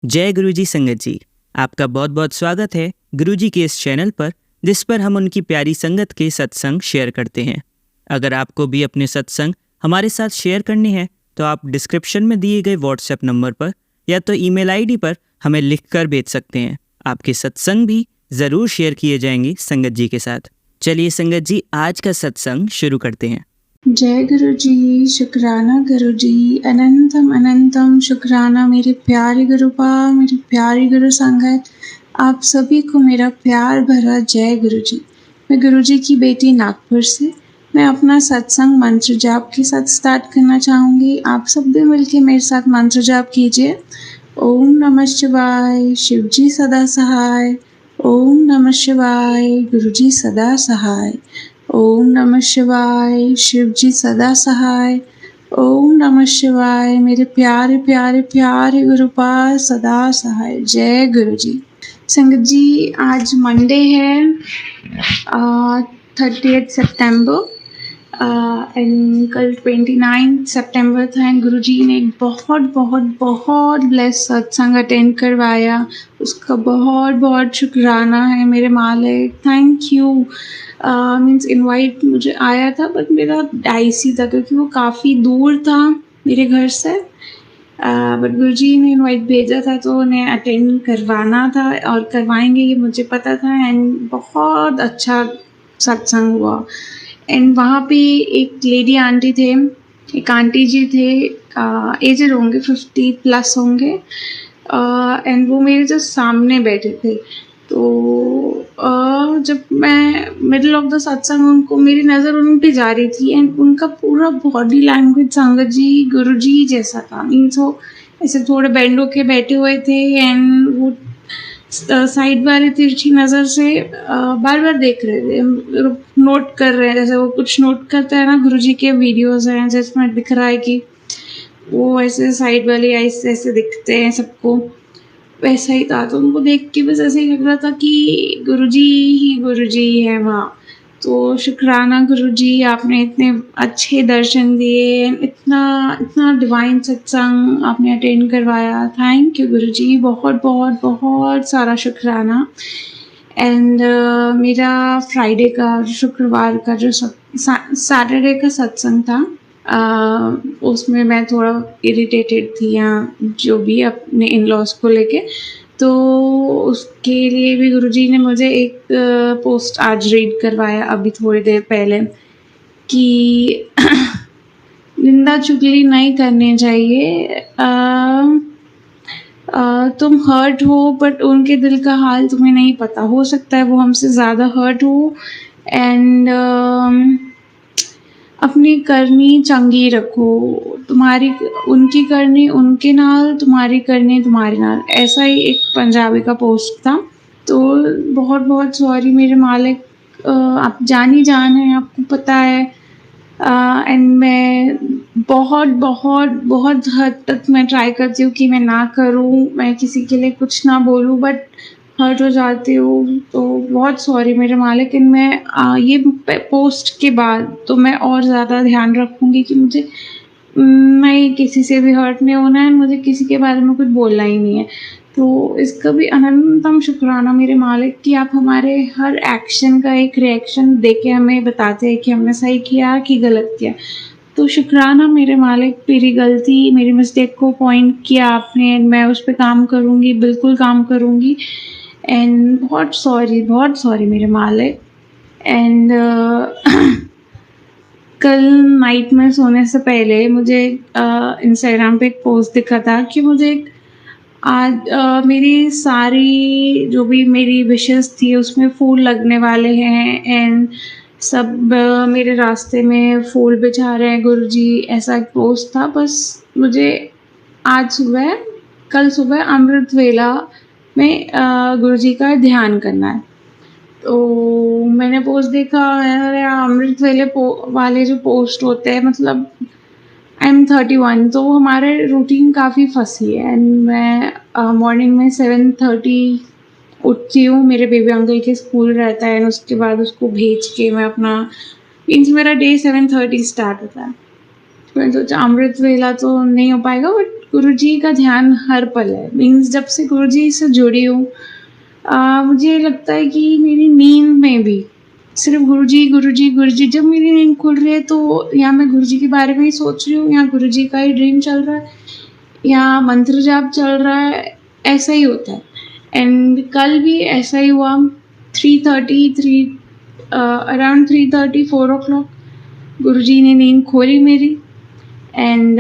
जय गुरुजी संगत जी, आपका बहुत बहुत स्वागत है गुरुजी के इस चैनल पर, जिस पर हम उनकी प्यारी संगत के सत्संग शेयर करते हैं। अगर आपको भी अपने सत्संग हमारे साथ शेयर करने हैं तो आप डिस्क्रिप्शन में दिए गए व्हाट्सएप नंबर पर या तो ईमेल आईडी पर हमें लिखकर भेज सकते हैं। आपके सत्संग भी ज़रूर शेयर किए जाएंगे संगत जी के साथ। चलिए संगत जी, आज का सत्संग शुरू करते हैं। जय गुरु जी, शुक्राना गुरु जी, अनंतम अनंतम शुक्राना मेरे प्यारे गुरुपा, मेरी प्यारी गुरु संगत, आप सभी को मेरा प्यार भरा जय गुरु जी। मैं गुरु जी की बेटी नागपुर से मैं अपना सत्संग मंत्र जाप के साथ स्टार्ट करना चाहूँगी। आप सब भी मिलके मेरे साथ मंत्र जाप कीजिए। ओम नमः शिवाय, शिव जी सदा सहाय। ओम नमः शिवाय, गुरु जी सदा सहाय। ओम नमः शिवाय, शिव जी सदा सहाय। ओम नमः शिवाय, मेरे प्यारे प्यारे प्यारे गुरुपाल सदा सहाय। जय गुरु जी। संगत जी, आज मंडे है 30 सितंबर एंड कल 29 सितंबर था एंड गुरु जी ने एक बहुत बहुत बहुत ब्लेस सत्संग अटेंड करवाया। उसका बहुत बहुत शुक्राना है मेरे मालिक। Thank you. मीन्स इनवाइट मुझे आया था बट मेरा डाइसी था क्योंकि वो काफ़ी दूर था मेरे घर से। बट गुरुजी ने इनवाइट भेजा था तो उन्हें अटेंड करवाना था और करवाएंगे ये मुझे पता था एंड बहुत अच्छा सत्संग हुआ। एंड वहाँ पे एक लेडी आंटी थे, एक आंटी जी थे, एजड होंगे 50+ होंगे एंड वो मेरे जो सामने बैठे थे। तो जब मैं मिडल ऑफ द सत्संग उनको मेरी नज़र उन पे जा रही थी एंड उनका पूरा बॉडी लैंग्वेज संगत जी गुरु जी जैसा था। मीन्स वो ऐसे थोड़े बेंड होके बैठे हुए थे एंड वो साइड वाली तिरछी नज़र से बार बार देख रहे थे, नोट कर रहे हैं जैसे वो कुछ नोट करते हैं ना। गुरुजी के वीडियोस हैं जिसमें दिख रहा है कि वो ऐसे साइड वाली आइस ऐसे दिखते हैं सबको, वैसा ही था। तो उनको देख के बस ऐसे ही लग रहा था कि गुरुजी ही गुरुजी है वहाँ। तो शुक्राना गुरुजी, आपने इतने अच्छे दर्शन दिए, इतना इतना डिवाइन सत्संग आपने अटेंड करवाया। थैंक यू गुरुजी, बहुत बहुत बहुत सारा शुक्राना। एंड मेरा फ्राइडे का शुक्रवार का जो सैटरडे का सत्संग था उसमें मैं थोड़ा इरिटेटेड थी या जो भी अपने इन लॉज को लेके, तो उसके लिए भी गुरुजी ने मुझे एक पोस्ट आज रीड करवाया अभी थोड़ी देर पहले कि निंदा चुगली नहीं करनी चाहिए। तुम हर्ट हो बट उनके दिल का हाल तुम्हें नहीं पता। हो सकता है वो हमसे ज़्यादा हर्ट हो एंड अपनी करनी चंगी रखो। तुम्हारी उनकी करनी उनके नाल, तुम्हारी करनी तुम्हारे नाल, ऐसा ही एक पंजाबी का पोस्ट था। तो बहुत बहुत सॉरी मेरे मालिक, आप जान ही जान है, आपको पता है। एंड मैं बहुत बहुत बहुत हद तक मैं ट्राई करती हूँ कि मैं ना करूँ, मैं किसी के लिए कुछ ना बोलूँ, बट हर्ट हो जाती हूँ। तो बहुत सॉरी मेरे मालिक। इन मैं ये पोस्ट के बाद तो मैं और ज़्यादा ध्यान रखूँगी कि मुझे मैं किसी से भी हर्ट नहीं होना है, मुझे किसी के बारे में कुछ बोलना ही नहीं है। तो इसका भी अनंतम शुक्राना मेरे मालिक कि आप हमारे हर एक्शन का एक रिएक्शन देके हमें बताते हैं कि हमने सही किया कि गलत किया। तो शुक्राना मेरे मालिक, मेरी गलती, मेरी मिस्टेक को पॉइंट किया आपने एंड मैं उस पर काम करूँगी, बिल्कुल काम करूँगी। एंड बहुत सॉरी मेरे मालिक। एंड कल नाइट में सोने से पहले मुझे इंस्टाग्राम पे एक पोस्ट दिखा था कि मुझे आज मेरी सारी जो भी मेरी विशेस थी उसमें फूल लगने वाले हैं एंड सब मेरे रास्ते में फूल बिछा रहे हैं गुरुजी, ऐसा एक पोस्ट था। बस मुझे कल सुबह अमृत वेला में गुरुजी का ध्यान करना है। तो मैंने पोस्ट देखा, अरे अमृत वेले वाले जो पोस्ट होते हैं, मतलब आई एम 31, तो हमारे रूटीन काफ़ी फंसी है एंड मैं मॉर्निंग में 7:30 उठती हूँ। मेरे बेबी अंकल के स्कूल रहता है एंड उसके बाद उसको भेज के मैं अपना मेरा डे 7:30 स्टार्ट होता है। मैंने सोचा अमृत वेला तो नहीं हो पाएगा बट गुरुजी का ध्यान हर पल है। मीन्स जब से गुरुजी से जुड़ी हूँ मुझे लगता है कि मेरी नींद में भी सिर्फ गुरुजी गुरुजी गुरुजी, जब मेरी नींद खुल रही है तो या मैं गुरुजी के बारे में ही सोच रही हूँ या गुरुजी का ही ड्रीम चल रहा है या मंत्र जाप चल रहा है, ऐसा ही होता है। एंड कल भी ऐसा ही हुआ। 3:30 अराउंड 3:30 4 o'clock गुरुजी ने नींद खोली मेरी एंड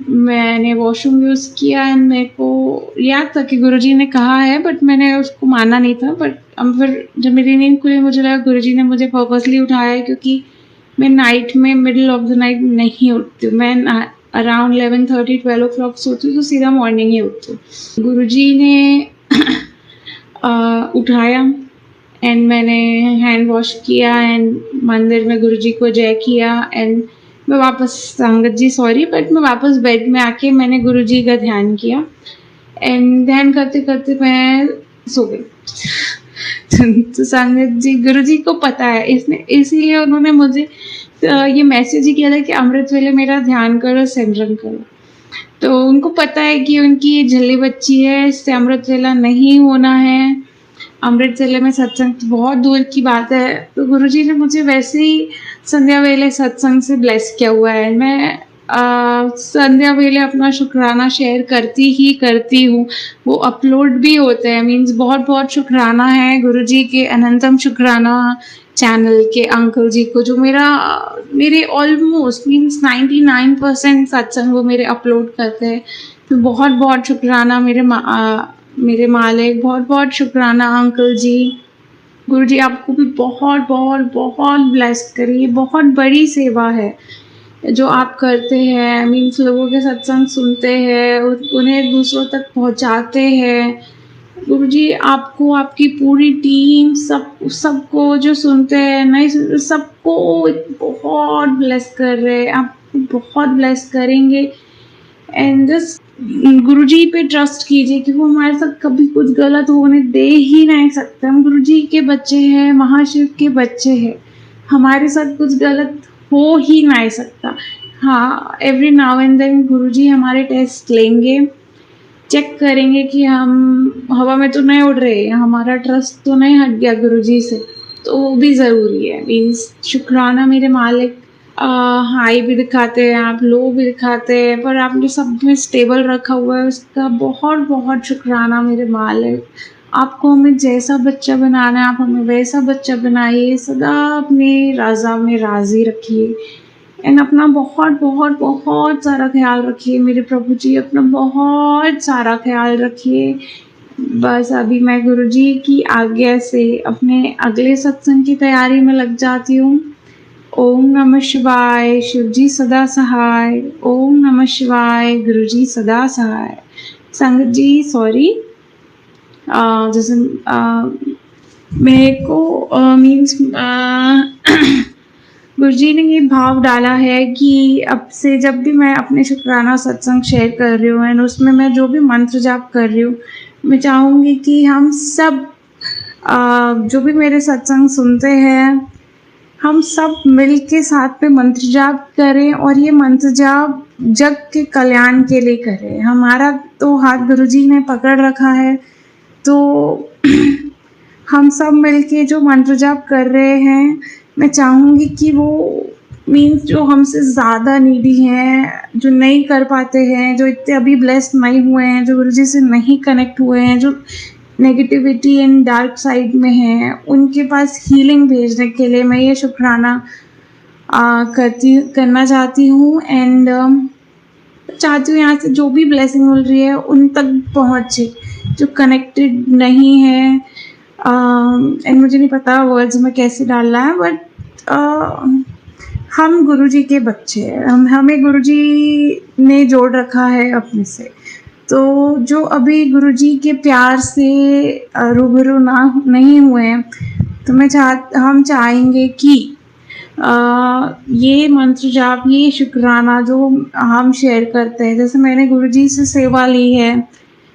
मैंने वॉशरूम यूज़ किया एंड मेरे को याद था कि गुरुजी ने कहा है, बट मैंने उसको माना नहीं था। बट अब फिर जब मेरी नींद खुली मुझे लगा गुरुजी ने मुझे पर्पसली उठाया है, क्योंकि मैं नाइट में मिडिल ऑफ द नाइट नहीं उठती हूँ। मैं अराउंड 11:30 12 o'clock सोती हूँ तो सीधा मॉर्निंग ही उठती हूँ। गुरुजी ने उठाया एंड मैंने हैंड वॉश किया एंड मंदिर में गुरुजी को जय किया एंड मैं वापस संगत जी सॉरी बट मैं वापस बेड में आके मैंने गुरुजी का ध्यान किया एंड ध्यान करते करते मैं सो गई। तो संगत जी गुरुजी को पता है, इसलिए उन्होंने मुझे ये मैसेज ही किया था कि अमृत वेले मेरा ध्यान करो, सिमरन करो। तो उनको पता है कि उनकी ये झल्ली बच्ची है, इससे अमृत वेला नहीं होना है, अमृत वेले में सत्संग बहुत दूर की बात है। तो गुरुजी ने मुझे वैसे ही संध्या वेले सत्संग से ब्लेस किया हुआ है। मैं संध्या वेले अपना शुक्राना शेयर करती हूँ, वो अपलोड भी होते हैं। मीन्स बहुत बहुत शुक्राना है गुरुजी के, अनंतम शुक्राना चैनल के अंकल जी को, जो मेरे ऑलमोस्ट मीन्स 99% सत्संग वो मेरे अपलोड करते हैं। तो बहुत बहुत शुक्राना मेरे मालिक, बहुत बहुत शुक्राना अंकल जी। गुरुजी आपको भी बहुत बहुत बहुत ब्लेस करिए। बहुत बड़ी सेवा है जो आप करते हैं। मीन्स लोगों के सत्संग सुनते हैं, उन्हें दूसरों तक पहुंचाते हैं। गुरुजी आपको, आपकी पूरी टीम, सबको जो सुनते हैं नहीं सुनते सबको बहुत ब्लेस कर रहे हैं, आपको बहुत ब्लेस करेंगे। एंड जस्ट गुरुजी पे ट्रस्ट कीजिए कि वो हमारे साथ कभी कुछ गलत होने दे ही नहीं सकते। हम गुरुजी के बच्चे हैं, महाशिव के बच्चे हैं, हमारे साथ कुछ गलत हो ही नहीं सकता। हाँ, एवरी नाउ एंड देन गुरुजी हमारे टेस्ट लेंगे, चेक करेंगे कि हम हवा में तो नहीं उड़ रहे, हमारा ट्रस्ट तो नहीं हट गया गुरुजी से, तो वो भी ज़रूरी है। मीन्स शुक्राना मेरे मालिक। हाई भी दिखाते हैं आप, लो भी दिखाते हैं, पर आपने सब में स्टेबल रखा हुआ है, उसका बहुत बहुत शुक्राना मेरे मालिक। आपको हमें जैसा बच्चा बनाना है आप हमें वैसा बच्चा बनाइए, सदा अपने राजा में राजी रखिए एंड अपना बहुत बहुत बहुत सारा ख्याल रखिए मेरे प्रभु जी, अपना बहुत सारा ख्याल रखिए। बस अभी मैं गुरुजी की आज्ञा से अपने अगले सत्संग की तैयारी में लग जाती हूँ। ओम नमः शिवाय, शिव जी सदा सहाय। ओम नमः शिवाय, गुरु जी सदा सहाय। संगत जी सॉरी, जैसे मेरे को मीन्स गुरुजी ने ये भाव डाला है कि अब से जब भी मैं अपने शुक्राना सत्संग शेयर कर रही हूँ एंड उसमें मैं जो भी मंत्र जाप कर रही हूँ, मैं चाहूँगी कि हम सब जो भी मेरे सत्संग सुनते हैं, हम सब मिल के साथ में मंत्र जाप करें और ये मंत्र जाप जग के कल्याण के लिए करें। हमारा तो हाथ गुरुजी ने पकड़ रखा है, तो हम सब मिल के जो मंत्र जाप कर रहे हैं, मैं चाहूँगी कि वो मीन्स जो हमसे ज़्यादा नीडी हैं, जो नहीं कर पाते हैं, जो इतने अभी ब्लेस्ड नहीं हुए हैं, जो गुरुजी से नहीं कनेक्ट हुए हैं, जो नेगेटिविटी एंड डार्क साइड में है, उनके पास हीलिंग भेजने के लिए मैं ये शुक्राना करना चाहती हूँ एंड चाहती हूँ यहाँ से जो भी ब्लेसिंग मिल रही है उन तक पहुँचे, जो कनेक्टेड नहीं है। एंड मुझे नहीं पता वर्ड्स में कैसे डालना है, बट हम गुरुजी के बच्चे हैं, हमें गुरुजी ने जोड़ रखा है अपने से। तो जो अभी गुरुजी के प्यार से रूबरू नहीं हुए हैं, तो हम चाहेंगे कि ये मंत्र जाप, ये शुक्राना जो हम शेयर करते हैं, जैसे मैंने गुरुजी से सेवा ली है,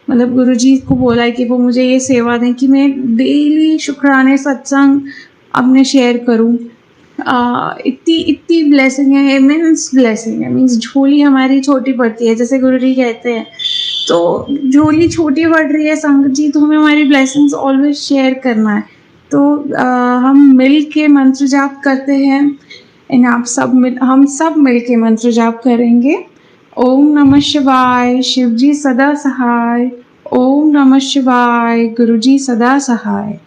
मतलब गुरुजी को बोला है कि वो मुझे ये सेवा दें कि मैं डेली शुक्राने सत्संग अपने शेयर करूं। इतनी इतनी ब्लेसिंग है, इमेंस ब्लेसिंग है। मीन्स झोली हमारी छोटी पड़ती है, जैसे गुरुजी कहते हैं, तो झोली छोटी पड़ रही है संगत जी, तो हमें हमारी ब्लेसिंग्स ऑलवेज शेयर करना है। तो हम मिल के मंत्र जाप करते हैं, एंड हम सब मिल के मंत्र जाप करेंगे। ओम नमः शिवाय, शिव जी सदा सहाय। ओम नमः शिवाय, गुरुजी सदा सहाय।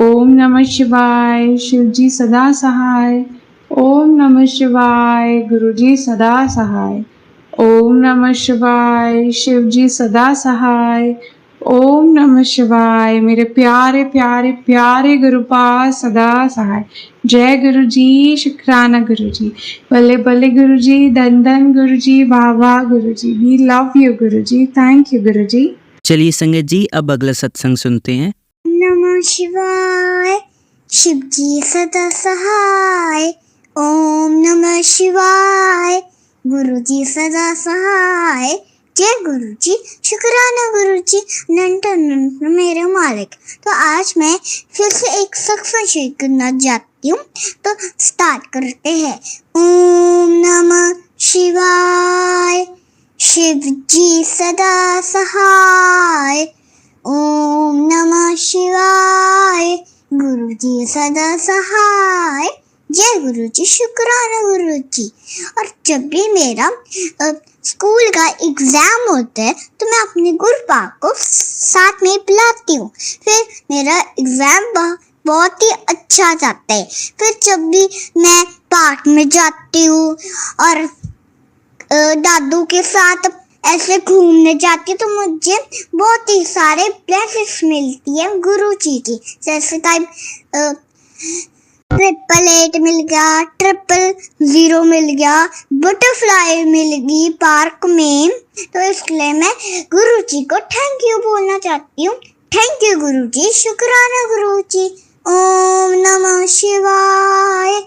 ओम नमः शिवाय, शिव जी सदा सहाय। ओम नमः शिवाय, गुरुजी सदा सहाय। ओम नमः शिवाय, शिव जी सदा सहाय। ओम नमः शिवाय, मेरे प्यारे प्यारे प्यारे गुरुपाद सदा सहाय। जय गुरु जी, शुक्राना गुरु जी, बल्ले बल्ले गुरु जी, धन धन गुरु जी, वाह वाह गुरु जी, we love you Guru ji, thank you गुरु जी। चलिए संगत जी, अब अगला सत्संग सुनते हैं। नमः शिवाय, शिव जी सदा सहाय। ओम नमः शिवाय, गुरु जी सदा सहाय। जय गुरु जी, शुक्राना गुरु जी, अनंत मेरे मालिक। तो आज मैं फिर से एक सत्संग शेयर करना चाहती हूँ, तो स्टार्ट करते हैं। ओम नमः शिवाय, शिव जी सदा सहाय। ओम नमः शिवाय, गुरु जी सदा सहाय। जय गुरु जी, शुक्राना गुरु जी। और जब भी मेरा स्कूल का एग्जाम होता है तो मैं अपने गुरुपाद को साथ में बुलाती हूँ, फिर मेरा एग्जाम बहुत ही अच्छा जाता है। फिर जब भी मैं पार्क में जाती हूँ और दादू के साथ ऐसे घूमने जाती हूँ, तो मुझे बहुत ही सारे ब्लेसिंग्स मिलती है गुरु जी की। जैसे टाइप 888 मिल गया, 000 मिल गया, बटरफ्लाई मिल गई पार्क में। तो इसलिए मैं गुरु जी को थैंक यू बोलना चाहती हूँ। थैंक यू गुरु जी, शुक्राना गुरु जी। ओम नमः शिवाय,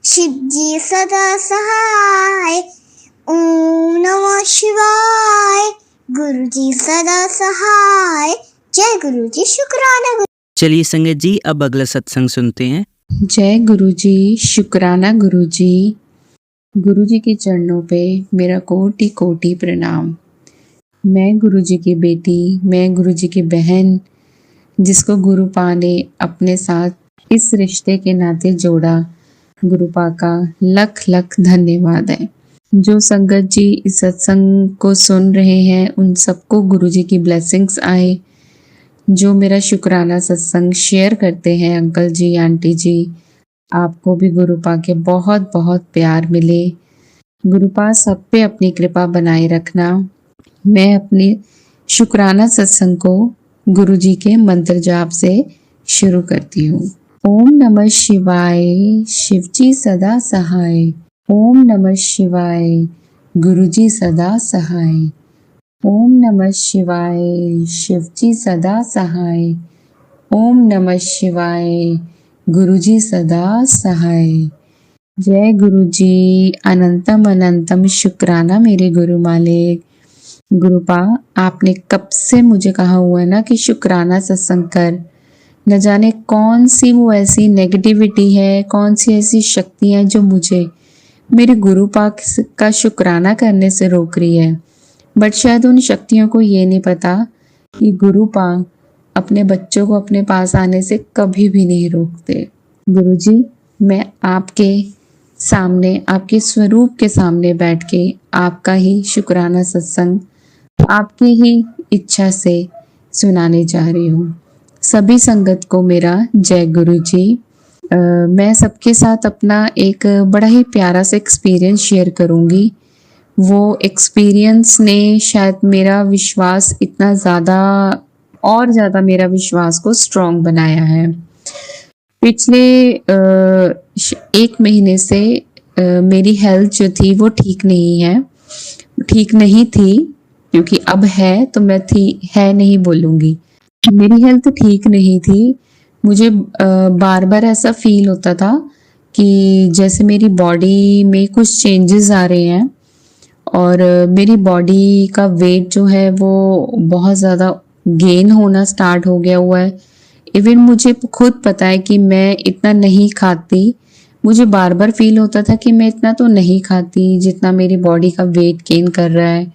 शिव जी सदा सहाय। ओम नमः शिवाय, गुरु जी सदा सहाय। जय गुरु जी, शुक्राना गुरु। चलिए संगत जी, अब अगला सत्संग सुनते हैं। जय गुरु जी, शुक्राना गुरु जी। गुरु जी के चरणों पे मेरा कोटि कोटि प्रणाम। मैं गुरु जी की बेटी, मैं गुरु जी की बहन, जिसको गुरुपा ने अपने साथ इस रिश्ते के नाते जोड़ा, गुरुपा का लख लख धन्यवाद है। जो संगत जी इस सत्संग को सुन रहे हैं, उन सबको गुरु जी की ब्लेसिंग्स आए। जो मेरा शुक्राना सत्संग शेयर करते हैं अंकल जी, आंटी जी, आपको भी गुरुपा के बहुत बहुत प्यार मिले। गुरुपा सब पे अपनी कृपा बनाए रखना। मैं अपने शुक्राना सत्संग को गुरु जी के मंत्र जाप से शुरू करती हूँ। ओम नमः शिवाय, शिव जी सदा सहाय। ओम नमः शिवाय, गुरु जी सदा सहाय। ओम नमः शिवाय, शिव जी सदा सहाय। ओम नमः शिवाय, गुरु जी सदा सहाय। जय गुरु जी, अनंतम अनंतम शुक्राना मेरे गुरु मालिक। गुरुपा, आपने कब से मुझे कहा हुआ है ना कि शुक्राना सत्संग कर। न जाने कौन सी वो ऐसी नेगेटिविटी है, कौन सी ऐसी शक्तियाँ जो मुझे मेरे गुरुपा का शुक्राना करने से रोक रही है। बट शायद उन शक्तियों को ये नहीं पता कि गुरुपा अपने बच्चों को अपने पास आने से कभी भी नहीं रोकते। गुरुजी, मैं आपके सामने, आपके स्वरूप के सामने बैठ के आपका ही शुक्राना सत्संग आपकी ही इच्छा से सुनाने जा रही हूँ। सभी संगत को मेरा जय गुरु जी। मैं सबके साथ अपना एक बड़ा ही प्यारा सा एक्सपीरियंस शेयर करूँगी। वो एक्सपीरियंस ने शायद मेरा विश्वास इतना ज़्यादा और ज़्यादा मेरा विश्वास को स्ट्रॉन्ग बनाया है। पिछले 1 महीने से मेरी हेल्थ जो थी वो ठीक नहीं थी, क्योंकि अब है तो मैं है नहीं बोलूँगी। मेरी हेल्थ ठीक नहीं थी। मुझे बार बार ऐसा फील होता था कि जैसे मेरी बॉडी में कुछ चेंजेस आ रहे हैं और मेरी बॉडी का वेट जो है वो बहुत ज़्यादा गेन होना स्टार्ट हो गया हुआ है। इवन मुझे खुद पता है कि मैं इतना नहीं खाती, मुझे बार बार फील होता था कि मैं इतना तो नहीं खाती जितना मेरी बॉडी का वेट गेन कर रहा है,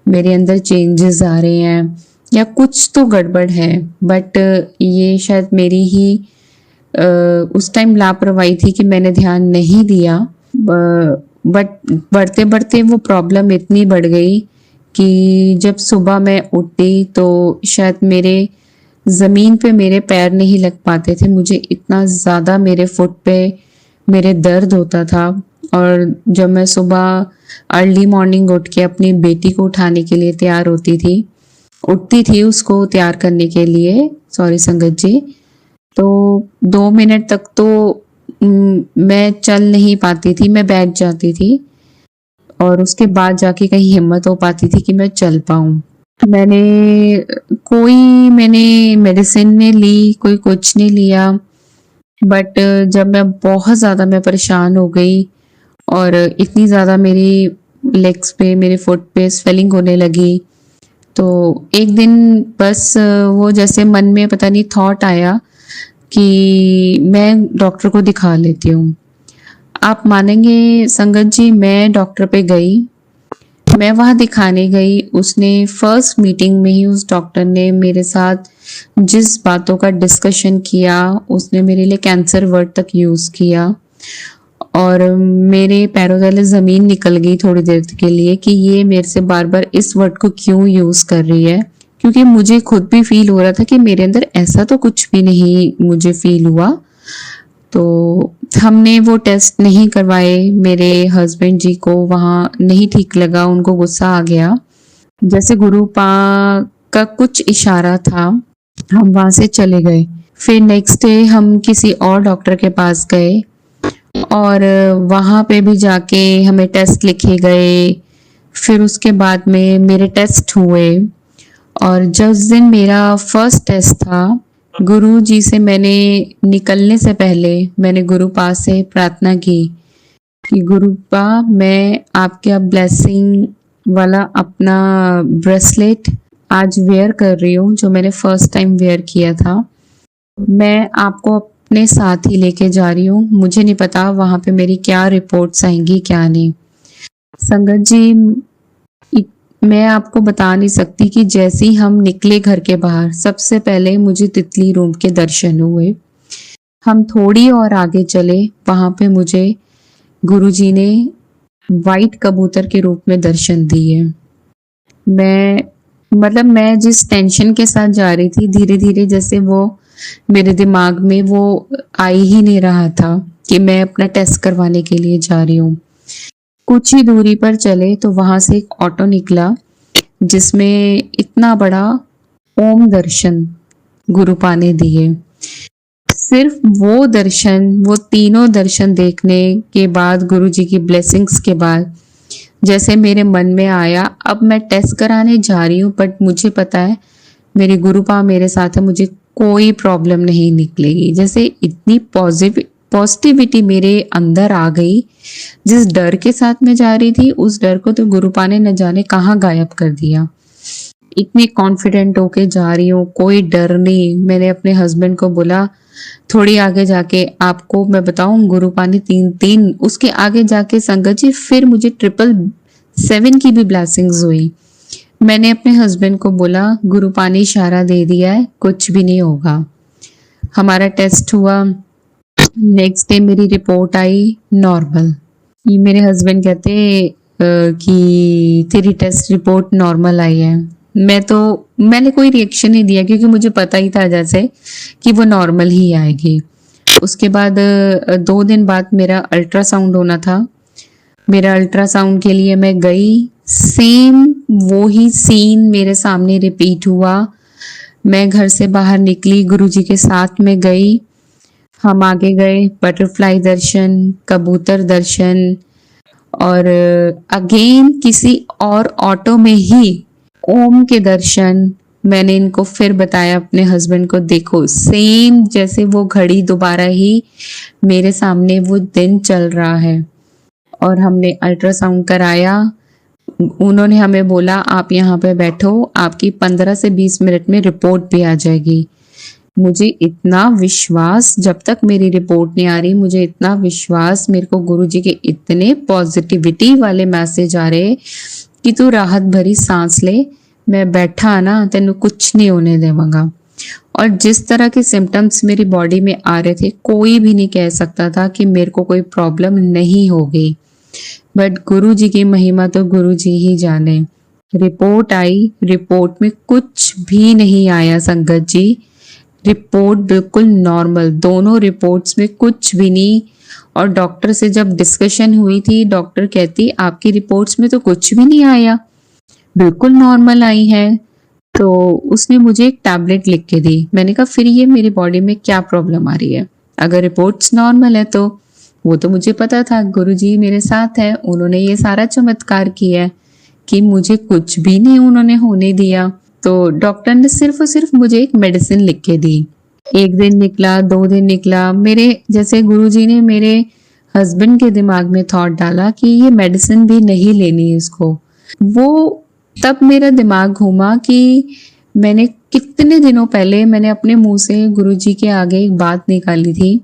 मेरे अंदर चेंजेस आ रहे हैं या कुछ तो गड़बड़ है। बट ये शायद मेरी ही उस टाइम लापरवाही थी कि मैंने ध्यान नहीं दिया। बट बढ़ते बढ़ते वो प्रॉब्लम इतनी बढ़ गई कि जब सुबह मैं उठती तो शायद मेरे ज़मीन पे मेरे पैर नहीं लग पाते थे, मुझे इतना ज़्यादा मेरे फुट पे मेरे दर्द होता था। और जब मैं सुबह अर्ली मॉर्निंग उठ के अपनी बेटी को उठाने के लिए तैयार उठती थी उसको तैयार करने के लिए, सॉरी संगत जी, तो 2 मिनट तक तो मैं चल नहीं पाती थी, मैं बैठ जाती थी और उसके बाद जाके कहीं हिम्मत हो पाती थी कि मैं चल पाऊँ। मैंने मेडिसिन नहीं ली, कोई कुछ नहीं लिया। बट जब मैं बहुत ज़्यादा मैं परेशान हो गई और इतनी ज़्यादा मेरी लेग्स पे मेरे फुट पे स्वेलिंग होने लगी, तो एक दिन बस वो जैसे मन में पता नहीं थॉट आया कि मैं डॉक्टर को दिखा लेती हूँ। आप मानेंगे संगत जी, मैं डॉक्टर पे गई, मैं वहाँ दिखाने गई। उसने फर्स्ट मीटिंग में ही उस डॉक्टर ने मेरे साथ जिस बातों का डिस्कशन किया, उसने मेरे लिए कैंसर वर्ड तक यूज़ किया और मेरे पैरों तले ज़मीन निकल गई थोड़ी देर के लिए कि ये मेरे से बार बार इस वर्ड को क्यों यूज़ कर रही है, क्योंकि मुझे खुद भी फील हो रहा था कि मेरे अंदर ऐसा तो कुछ भी नहीं मुझे फील हुआ। तो हमने वो टेस्ट नहीं करवाए, मेरे हस्बैंड जी को वहाँ नहीं ठीक लगा, उनको गुस्सा आ गया। जैसे गुरु पा का कुछ इशारा था, हम वहाँ से चले गए। फिर नेक्स्ट डे हम किसी और डॉक्टर के पास गए और वहाँ पे भी जाके हमें टेस्ट लिखे गए। फिर उसके बाद में मेरे टेस्ट हुए और जिस दिन मेरा फर्स्ट टेस्ट था, गुरु जी से मैंने निकलने से पहले मैंने गुरु पा से प्रार्थना की कि गुरु पा, मैं आपके ब्लेसिंग वाला अपना ब्रेसलेट आज वेयर कर रही हूँ, जो मैंने फर्स्ट टाइम वेयर किया था। मैं आपको अपने साथ ही लेके जा रही हूँ, मुझे नहीं पता वहाँ पे मेरी क्या रिपोर्ट्स आएंगी क्या नहीं। संगत जी, मैं आपको बता नहीं सकती कि जैसे ही हम निकले घर के बाहर, सबसे पहले मुझे तितली रूम के दर्शन हुए। हम थोड़ी और आगे चले, वहां पे मुझे गुरुजी ने वाइट कबूतर के रूप में दर्शन दिए। मैं जिस टेंशन के साथ जा रही थी, धीरे धीरे जैसे वो मेरे दिमाग में वो आ ही नहीं रहा था कि मैं अपना टेस्ट करवाने के लिए जा रही हूँ। कुछ ही दूरी पर चले तो वहां से एक ऑटो निकला जिसमें इतना बड़ा ओम दर्शन गुरु पा ने दिए। सिर्फ वो दर्शन, वो तीनों दर्शन देखने के बाद, गुरु जी की ब्लेसिंग्स के बाद, जैसे मेरे मन में आया अब मैं टेस्ट कराने जा रही हूँ, बट मुझे पता है मेरे गुरु पा मेरे साथ है, मुझे कोई प्रॉब्लम नहीं निकलेगी। जैसे इतनी पॉजिटिविटी मेरे अंदर आ गई। जिस डर के साथ मैं जा रही थी, उस डर को तो गुरु पा ने न जाने कहाँ गायब कर दिया। इतनी कॉन्फिडेंट होके जा रही हूँ, कोई डर नहीं। मैंने अपने हस्बैंड को बोला थोड़ी आगे जाके आपको मैं बताऊं, गुरु पा ने 3 उसके आगे जाके संगत जी फिर मुझे 777 की भी ब्लेसिंग्स हुई। मैंने अपने हस्बैंड को बोला गुरु पा ने इशारा दे दिया है, कुछ भी नहीं होगा। हमारा टेस्ट हुआ, नेक्स्ट डे मेरी रिपोर्ट आई नॉर्मल। ये मेरे हस्बैंड कहते कि तेरी टेस्ट रिपोर्ट नॉर्मल आई है। मैंने कोई रिएक्शन नहीं दिया क्योंकि मुझे पता ही था जैसे कि वो नॉर्मल ही आएगी। उसके बाद 2 दिन बाद मेरा अल्ट्रासाउंड होना था। मेरा अल्ट्रासाउंड के लिए मैं गई, सेम वो ही सीन मेरे सामने रिपीट हुआ। मैं घर से बाहर निकली, गुरुजी के साथ में गई। हम आगे गए, बटरफ्लाई दर्शन, कबूतर दर्शन और अगेन किसी और ऑटो में ही ओम के दर्शन। मैंने इनको फिर बताया अपने हस्बैंड को, देखो सेम जैसे वो घड़ी दोबारा ही मेरे सामने वो दिन चल रहा है। और हमने अल्ट्रासाउंड कराया। उन्होंने हमें बोला आप यहाँ पे बैठो, आपकी 15 से 20 मिनट में रिपोर्ट भी आ जाएगी। मुझे इतना विश्वास, जब तक मेरी रिपोर्ट नहीं आ रही, मुझे इतना विश्वास, मेरे को गुरुजी के इतने पॉजिटिविटी वाले मैसेज आ रहे कि तू राहत भरी सांस ले, मैं बैठा ना, तेनू कुछ नहीं होने देवांगा। और जिस तरह के सिम्टम्स मेरी बॉडी में आ रहे थे, कोई भी नहीं कह सकता था कि मेरे को कोई प्रॉब्लम नहीं होगी। बट गुरु जी की महिमा तो गुरु जी ही जाने। रिपोर्ट आई, रिपोर्ट में कुछ भी नहीं आया संगत जी, रिपोर्ट बिल्कुल नॉर्मल, दोनों रिपोर्ट्स में कुछ भी नहीं। और डॉक्टर से जब डिस्कशन हुई थी, डॉक्टर कहती आपकी रिपोर्ट्स में तो कुछ भी नहीं आया, बिल्कुल नॉर्मल आई है। तो उसने मुझे एक टैबलेट लिख के दी। मैंने कहा फिर ये मेरी बॉडी में क्या प्रॉब्लम आ रही है? अगर रिपोर्ट्स नॉर्मल है तो वो तो मुझे पता था, गुरुजी मेरे साथ है, उन्होंने ये सारा चमत्कार किया है कि मुझे कुछ भी नहीं उन्होंने होने दिया। तो डॉक्टर ने सिर्फ और सिर्फ मुझे एक मेडिसिन लिख के दी। एक दिन निकला, 2 दिन निकला, मेरे जैसे गुरुजी ने मेरे हस्बैंड के दिमाग में थॉट डाला कि ये मेडिसिन भी नहीं लेनी है इसको। वो तब मेरा दिमाग घूमा कि मैंने कितने दिनों पहले मैंने अपने मुंह से गुरुजी के आगे एक बात निकाली थी।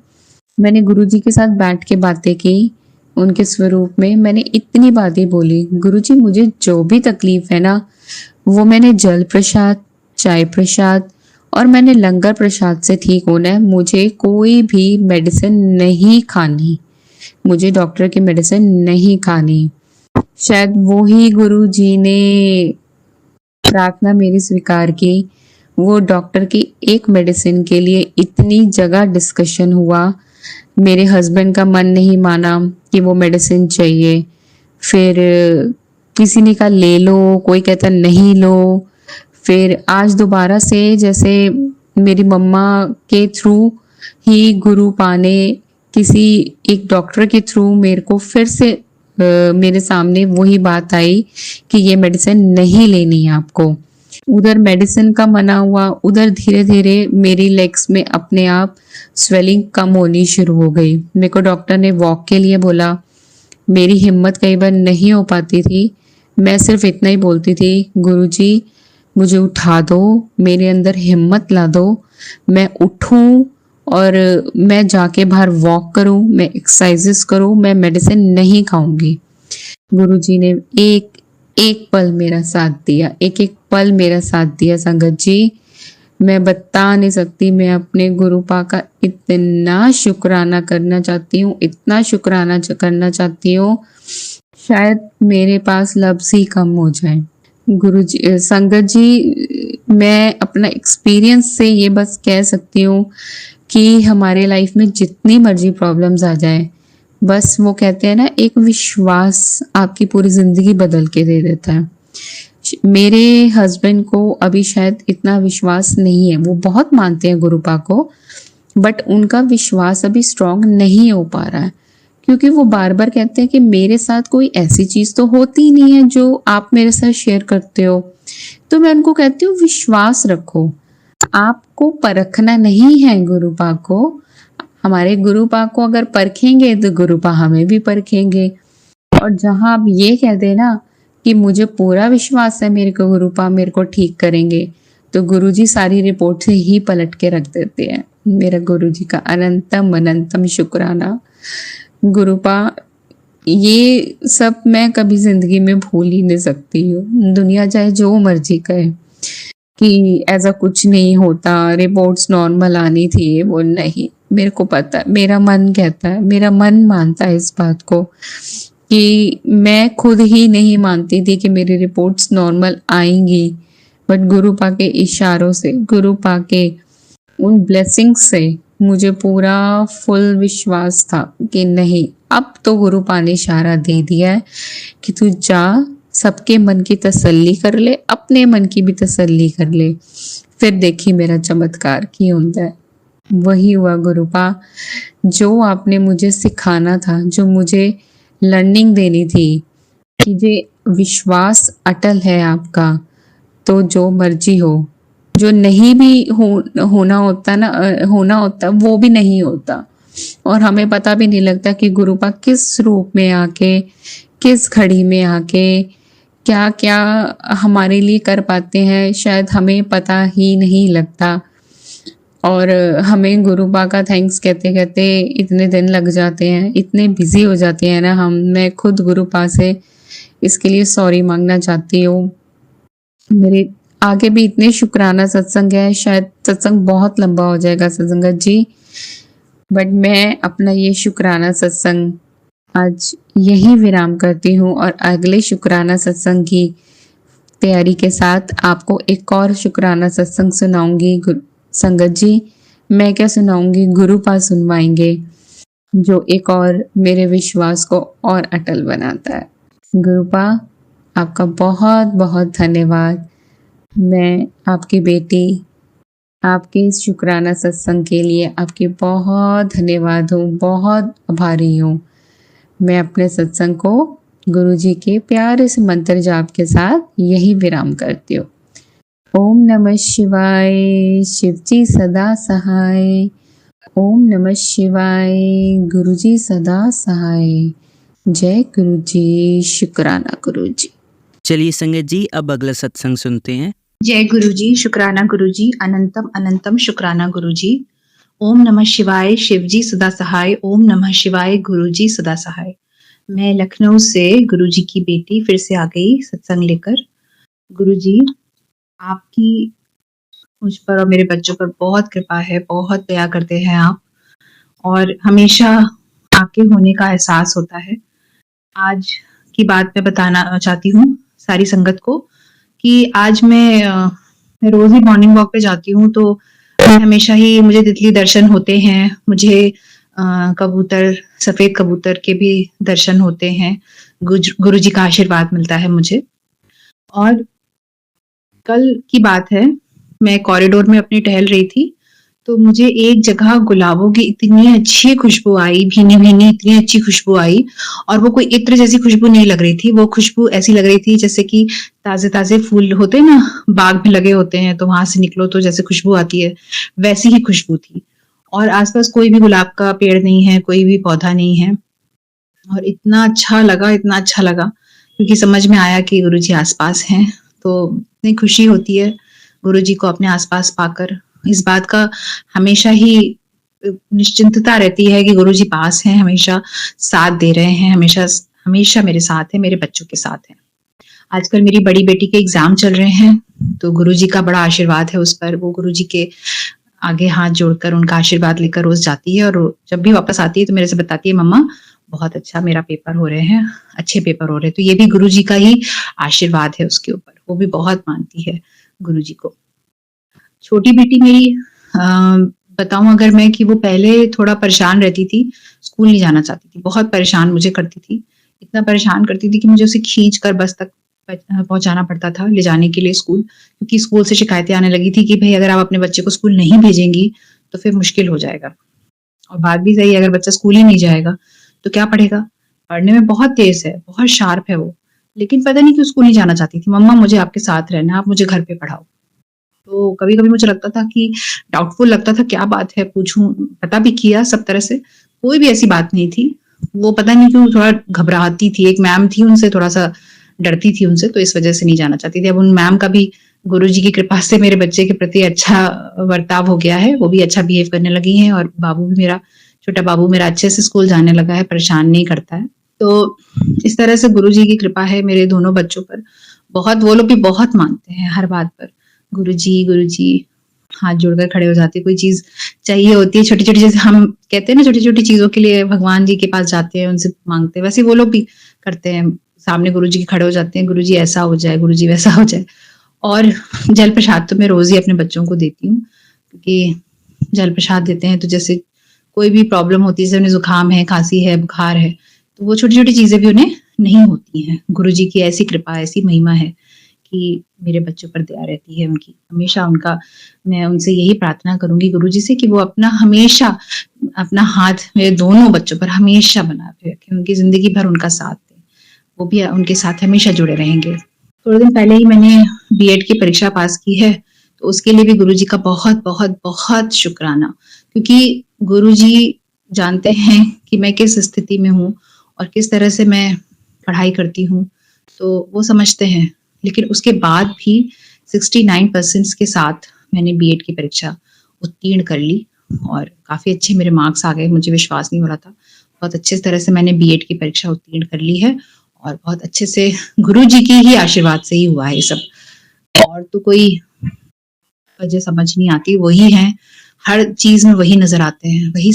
मैंने गुरुजी के साथ बैठ के बातें की, उनके स्वरूप में मैंने इतनी बातें बोली, गुरुजी मुझे जो भी तकलीफ है ना, वो मैंने जल प्रसाद, चाय प्रसाद और मैंने लंगर प्रसाद से ठीक होना है। मुझे कोई भी मेडिसिन नहीं खानी, मुझे डॉक्टर की मेडिसिन नहीं खानी। शायद वो ही गुरु जी ने प्रार्थना मेरी स्वीकार की। वो डॉक्टर की एक मेडिसिन के लिए इतनी जगह डिस्कशन हुआ, मेरे हस्बैंड का मन नहीं माना कि वो मेडिसिन चाहिए। फिर किसी ने कहा ले लो, कोई कहता नहीं लो। फिर आज दोबारा से जैसे मेरी मम्मा के थ्रू ही गुरु पाने किसी एक डॉक्टर के थ्रू मेरे को फिर से मेरे सामने वही बात आई कि ये मेडिसिन नहीं लेनी है आपको। उधर मेडिसिन का मना हुआ, उधर धीरे धीरे मेरी लेग्स में अपने आप स्वेलिंग कम होनी शुरू हो गई। मेरे को डॉक्टर ने वॉक के लिए बोला, मेरी हिम्मत कई बार नहीं हो पाती थी। मैं सिर्फ इतना ही बोलती थी, गुरुजी मुझे उठा दो, मेरे अंदर हिम्मत ला दो, मैं उठूं और मैं जाके बाहर वॉक करूं, मैं एक्सरसाइजेस करूं, मैं मेडिसिन नहीं खाऊंगी। गुरुजी ने एक एक पल मेरा साथ दिया, एक एक पल मेरा साथ दिया संगत जी। मैं बता नहीं सकती, मैं अपने गुरुपा का इतना शुक्राना करना चाहती हूँ, इतना शुक्राना करना चाहती हूँ, शायद मेरे पास लफ्ज ही कम हो जाए। गुरुजी, संगत जी, मैं अपना एक्सपीरियंस से ये बस कह सकती हूँ कि हमारे लाइफ में जितनी मर्जी प्रॉब्लम्स आ जाए, बस वो कहते हैं ना, एक विश्वास आपकी पूरी जिंदगी बदल के दे देता है। मेरे हस्बैंड को अभी शायद इतना विश्वास नहीं है, वो बहुत मानते हैं गुरुपा को, बट उनका विश्वास अभी स्ट्रांग नहीं हो पा रहा है, क्योंकि वो बार बार कहते हैं कि मेरे साथ कोई ऐसी चीज तो होती ही नहीं है जो आप मेरे साथ शेयर करते हो। तो मैं उनको कहती हूँ विश्वास रखो, आपको परखना नहीं है गुरुपा को। हमारे गुरुपा को अगर परखेंगे तो गुरुपा हमें भी परखेंगे। और जहां आप ये कह देना कि मुझे पूरा विश्वास है मेरे को गुरुपा मेरे को ठीक करेंगे, तो गुरुजी सारी रिपोर्ट से ही पलट के रख देते हैं। मेरा गुरुजी का अनंतम अनंतम शुक्राना। गुरुपा, ये सब मैं कभी जिंदगी में भूल ही नहीं सकती हूँ। दुनिया चाहे जो मर्जी कहे कि ऐसा कुछ नहीं होता, रिपोर्ट्स नॉर्मल आनी थी, वो नहीं, मेरे को पता है, मेरा मन कहता है, मेरा मन मानता है इस बात को कि मैं खुद ही नहीं मानती थी कि मेरी रिपोर्ट्स नॉर्मल आएंगी, बट गुरुपा के इशारों से, गुरुपा के उन ब्लेसिंग्स से मुझे पूरा फुल विश्वास था कि नहीं, अब तो गुरुपा ने इशारा दे दिया है कि तू जा, सबके मन की तसल्ली कर ले, अपने मन की भी तसल्ली कर ले, फिर देखी मेरा चमत्कार की होता है। वही हुआ गुरुपा, जो आपने मुझे सिखाना था, जो मुझे लर्निंग देनी थी कि जे विश्वास अटल है आपका, तो जो मर्जी हो, जो नहीं भी होना होता ना, होना होता वो भी नहीं होता। और हमें पता भी नहीं लगता कि गुरुपा किस रूप में आके, किस घड़ी में आके क्या क्या हमारे लिए कर पाते हैं, शायद हमें पता ही नहीं लगता। और हमें गुरुपा का थैंक्स कहते कहते इतने दिन लग जाते हैं, इतने बिजी हो जाते हैं ना हम। मैं खुद गुरुपा से इसके लिए सॉरी मांगना चाहती हूँ। मेरे आगे भी इतने शुक्राना सत्संग है, शायद सत्संग बहुत लंबा हो जाएगा सत्संगत जी, बट मैं अपना ये शुक्राना सत्संग आज यही विराम करती हूँ और अगले शुक्राना सत्संग की तैयारी के साथ आपको एक और शुक्राना सत्संग सुनाऊंगी। संगत जी, मैं क्या सुनाऊंगी, गुरुपा सुनवाएंगे, जो एक और मेरे विश्वास को और अटल बनाता है। गुरुपा, आपका बहुत बहुत धन्यवाद। मैं आपकी बेटी, आपके इस शुक्राना सत्संग के लिए आपके बहुत धन्यवाद हूँ, बहुत आभारी हूँ। मैं अपने सत्संग को गुरुजी के प्यारे से मंत्र जाप के साथ यही विराम करती हूँ। ओम नमः शिवाय, शिवजी सदा सहाय। ओम नमः शिवाय, गुरुजी सदा सहाय। जय गुरुजी, शुक्राना गुरुजी। चलिए संगत जी, अब अगला सत्संग सुनते हैं। जय गुरुजी, शुक्राना गुरुजी, अनंतम अनंतम शुक्राना गुरुजी। ओम नमः शिवाय, शिवजी सदा सहाय। ओम नमः शिवाय, गुरुजी सदा सहाय। मैं लखनऊ से गुरुजी की बेटी फिर से आ गई सत्संग लेकर। गुरुजी, आपकी मुझ पर और मेरे बच्चों पर बहुत कृपा है, बहुत दया करते हैं आप, और हमेशा आपके होने का एहसास होता है। आज की बात मैं बताना चाहती हूँ सारी संगत को कि आज मैं रोज ही मॉर्निंग वॉक पे जाती हूँ, तो मैं हमेशा ही मुझे तितली दर्शन होते हैं, मुझे कबूतर, सफेद कबूतर के भी दर्शन होते हैं। गुरुजी का आशीर्वाद मिलता है मुझे। और कल की बात है, मैं कॉरिडोर में अपनी टहल रही थी, तो मुझे एक जगह गुलाबों की इतनी अच्छी खुशबू आई, भीनी भीनी इतनी अच्छी खुशबू आई, और वो कोई इत्र जैसी खुशबू नहीं लग रही थी। वो खुशबू ऐसी लग रही थी जैसे कि ताजे ताजे फूल होते हैं ना, बाग में लगे होते हैं, तो वहां से निकलो तो जैसे खुशबू आती है, वैसी ही खुशबू थी। और आसपास कोई भी गुलाब का पेड़ नहीं है, कोई भी पौधा नहीं है, और इतना अच्छा लगा, इतना अच्छा लगा, क्योंकि समझ में आया कि गुरुजी आसपास हैं। तो इतनी खुशी होती है गुरुजी को अपने आसपास पाकर। इस बात का हमेशा ही निश्चिंतता रहती है कि गुरुजी पास हैं, हमेशा साथ दे रहे हैं, हमेशा हमेशा मेरे साथ है, मेरे बच्चों के साथ है। आजकल मेरी बड़ी बेटी के एग्जाम चल रहे हैं, तो गुरुजी का बड़ा आशीर्वाद है उस पर। वो गुरुजी के आगे हाथ जोड़कर उनका आशीर्वाद लेकर रोज जाती है, और जब भी वापस आती है तो मेरे से बताती है, मम्मा बहुत अच्छा मेरा पेपर हो रहे हैं, अच्छे पेपर हो रहे हैं। तो ये भी गुरुजी का ही आशीर्वाद है उसके ऊपर। वो भी बहुत मानती है गुरुजी को। छोटी बेटी मेरी बताऊं अगर मैं, कि वो पहले थोड़ा परेशान रहती थी, स्कूल नहीं जाना चाहती थी, बहुत परेशान मुझे करती थी, इतना परेशान करती थी कि मुझे उसे खींच कर बस तक पहुंचाना पड़ता था ले जाने के लिए स्कूल, क्योंकि स्कूल से शिकायतें आने लगी थी कि भाई अगर आप अपने बच्चे को स्कूल नहीं भेजेंगी तो फिर मुश्किल हो जाएगा। और बात भी सही है, अगर बच्चा स्कूल ही नहीं जाएगा तो क्या पढ़ेगा। पढ़ने में बहुत तेज है, बहुत शार्प है वो, लेकिन पता नहीं क्यों स्कूल नहीं जाना चाहती थी। मम्मा मुझे आपके साथ रहना, आप मुझे घर पे पढ़ाओ। तो कभी कभी मुझे लगता था कि डाउटफुल लगता था, क्या बात है पूछूं, पता भी किया सब तरह से, कोई भी ऐसी बात नहीं थी। वो पता नहीं क्यों थोड़ा घबराती थी। एक मैम थी, उनसे थोड़ा सा डरती थी उनसे, तो इस वजह से नहीं जाना चाहती थी। अब उन मैम का भी गुरुजी की कृपा से मेरे बच्चे के प्रति अच्छा बर्ताव हो गया है, वो भी अच्छा बिहेव करने लगी हैं, और बाबू भी मेरा, छोटा बाबू मेरा अच्छे से स्कूल जाने लगा है, परेशान नहीं करता है। तो इस तरह से गुरुजी की कृपा है मेरे दोनों बच्चों पर बहुत। वो लोग भी बहुत मानते हैं हर बात पर, गुरुजी गुरुजी हाथ जोड़कर खड़े हो जाते। कोई चीज चाहिए होती है, छोटी छोटी, जैसे हम कहते हैं ना, छोटी छोटी चीजों के लिए भगवान जी के पास जाते हैं, उनसे मांगते हैं, वैसे वो लोग भी करते हैं, सामने गुरुजी के खड़े हो जाते हैं, गुरुजी ऐसा हो जाए, गुरुजी वैसा हो जाए। और जल प्रसाद तो मैं रोज ही अपने बच्चों को देती हूँ, क्योंकि जल प्रसाद देते हैं तो जैसे कोई भी प्रॉब्लम होती है, जैसे उन्हें जुकाम है, खांसी है, बुखार है, तो वो छोटी छोटी चीजें भी उन्हें नहीं होती हैं। गुरुजी की ऐसी कृपा, ऐसी महिमा है कि मेरे बच्चों पर दया रहती है उनकी हमेशा। उनका, मैं उनसे यही प्रार्थना करूंगी गुरुजी से कि वो अपना हमेशा अपना हाथ मेरे दोनों बच्चों पर हमेशा बना के रखें, उनकी जिंदगी भर उनका साथ दें, वो भी उनके साथ हमेशा जुड़े रहेंगे। थोड़े दिन पहले ही मैंने बीएड की परीक्षा पास की है, तो उसके लिए भी गुरुजी का बहुत बहुत बहुत शुक्राना, क्योंकि गुरुजी जानते हैं कि मैं किस स्थिति में हूँ और किस तरह से मैं पढ़ाई करती हूँ, तो वो समझते हैं। लेकिन उसके बाद भी 69% के साथ मैंने बीएड की परीक्षा उत्तीर्ण कर ली और काफ़ी अच्छे मेरे मार्क्स आ गए, मुझे विश्वास नहीं हो रहा था। बहुत अच्छे तरह से मैंने बीएड की परीक्षा उत्तीर्ण कर ली है और बहुत अच्छे से गुरुजी की ही आशीर्वाद से ही हुआ है ये सब। और तो कोई वजह समझ नहीं आती, वही हैं, हर चीज़ में वही नज़र आते हैं, वही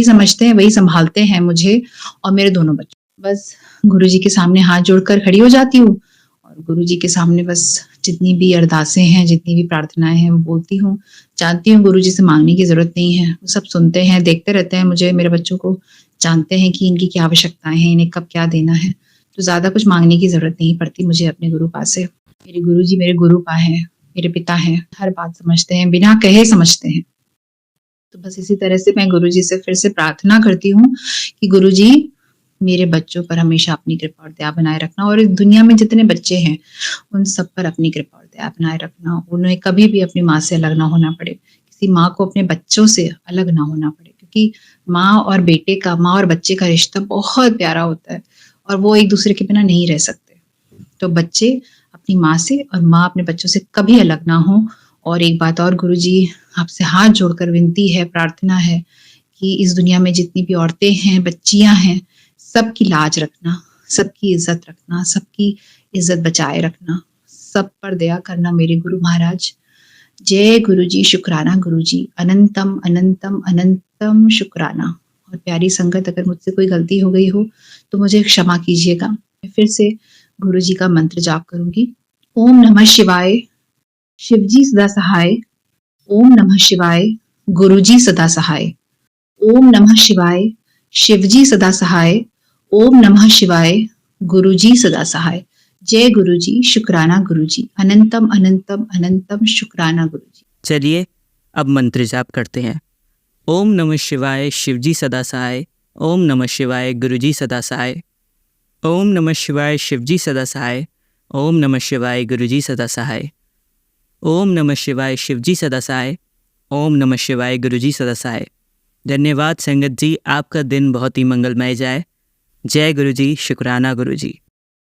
समझते हैं, वही सँभालते हैं मुझे और मेरे दोनों बच्चे। बस गुरुजी के सामने हाथ जोड़कर खड़ी हो जाती हूँ और गुरुजी के सामने बस जितनी भी अरदासें हैं, जितनी भी प्रार्थनाएँ हैं, वो बोलती हूँ। जानती हूँ गुरुजी से माँगने की ज़रूरत नहीं है, वो सब सुनते हैं, देखते रहते हैं मुझे, मेरे बच्चों को, जानते हैं कि इनकी क्या आवश्यकताएँ हैं, इन्हें कब क्या देना है। तो ज़्यादा कुछ माँगने की ज़रूरत नहीं पड़ती मुझे अपने गुरुपा से। मेरे गुरुजी मेरे गुरुपा हैं, मेरे पिता हैं, हर बात समझते हैं, बिना कहे समझते हैं। तो बस इसी तरह से मैं गुरुजी से फिर से प्रार्थना करती हूँ कि गुरुजी मेरे बच्चों पर हमेशा अपनी कृपा और दया बनाए रखना और इस दुनिया में जितने बच्चे हैं उन सब पर अपनी कृपा और दया बनाए रखना। उन्हें कभी भी अपनी माँ से अलग ना होना पड़े, किसी माँ को अपने बच्चों से अलग ना होना पड़े, क्योंकि माँ और बेटे का, माँ और बच्चे का रिश्ता बहुत प्यारा होता है और वो एक दूसरे के बिना नहीं रह सकते। तो बच्चे अपनी माँ से और माँ अपने बच्चों से कभी अलग ना हो। और एक बात और गुरुजी, आपसे हाथ जोड़कर विनती है, प्रार्थना है कि इस दुनिया में जितनी भी औरतें हैं, बच्चियां हैं, सबकी लाज रखना, सबकी इज्जत रखना, सबकी इज्जत बचाए रखना, सब पर दया करना मेरे गुरु महाराज। जय गुरुजी, शुक्राना गुरुजी, अनंतम अनंतम अनंतम शुक्राना। और प्यारी संगत, अगर मुझसे कोई गलती हो गई हो तो मुझे क्षमा कीजिएगा। मैं फिर से गुरुजी का मंत्र जाप करूंगी। ओम नमः शिवाय, शिवजी सदा सहाय। ओम नमः शिवाय, गुरुजी सदा सहाय। ओम नमः शिवाय, शिवजी सदा सहाय। ओम नमः शिवाय, गुरुजी सदा सहाय। जय गुरुजी, शुक्राना गुरुजी, अनंतम अनंतम अनंतम शुक्राना गुरुजी। चलिए अब मंत्र जाप करते हैं। ओम नमः शिवाय, शिवजी सदा सहाय। ओम नमः शिवाय, गुरुजी सदा सहाय। ओम नमः शिवाय, शिवजी सदा सहाय। ओम नमः शिवाय, गुरुजी सदा सहाय। ओम नमः शिवाय, शिवजी सदा सहाय। ओम नमः शिवाय, गुरुजी सदा सहाय। धन्यवाद संगत जी, आपका दिन बहुत ही मंगलमय जाए। जय गुरुजी, शुक्राना गुरुजी।